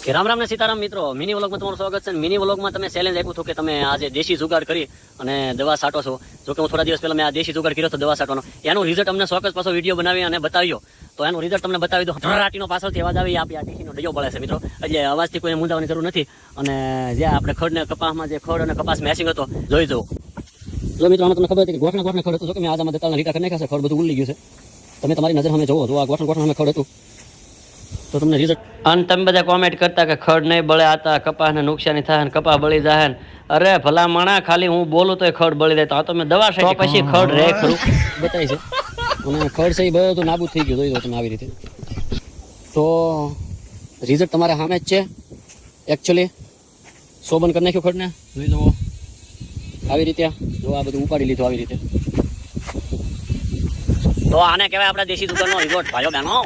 કે રામ રામ ને સીતારામ મિત્રો, મિની વ્લોગમાં તમારું સ્વાગત છે. મિની વ્લોગમાં તમે ચેલેન્જ આપ્યું હતું કે તમે આજે દેશી જુગાડ કરી અને દવા છાંટો છો. જો કે હું થોડા દિવસ પહેલા મેં આ દેશી જુગાડ કર્યો હતો દવા છાંટવાનો, એનું રિઝલ્ટ અમને ચોક્કસ પાછો વિડીયો બનાવી અને બતાવ્યો. તો એનું રિઝલ્ટ તમને બતાવી દો. ધરાટીનો પાછળથી અવાજ આવી, આપી આ દેશીનો ડયો પડે છે મિત્રો, એટલે અવાજથી કોઈ મૂંઝાવાની જરૂર નથી. અને જે આપણે ખડ ને કપાસમાં જે ખડ અને કપાસ મેચિંગ હતો જોઈ જવું. જો મિત્રો આમાં તમને ખબર હતી કે ગોઠણ ખડ હતું. જો કે મેં આજામાં દતાળના લીટા કરી નાખ્યા છે, ખડ બધું ઉલી ગયું છે. તમે તમારી નજર સામે જોવો, જો આ ગોઠણ અમે ખડ હતું તો તમને રિઝલ્ટ. અને તમે બધા કોમેન્ટ કરતા કે ખડ નહીં બળે, આતા કપાસને નુકસાની થાય ને કપાસ બળી જાય ને. અરે ભલા માણા, ખાલી હું બોલું તો ખડ બળી જાય. તો આ તમે દવા છે પછી ખડ રહે ખરું બતાવી છે. અને ખડ છે એ બધું નાબૂદ થઈ ગયું, જોઈ દો તમે આવી રીતે. તો રિઝલ્ટ તમારા સામે જ છે. એકચ્યુઅલી શોબન કરી નાખ્યું ખડને, જોઈ જુઓ આવી રીતે. જો આ બધું ઉપાડી લીધું આવી રીતે. તો આને કહેવાય આપણા દેશી દુકાનનો રિઝલ્ટ ભાઈઓ બહેનો.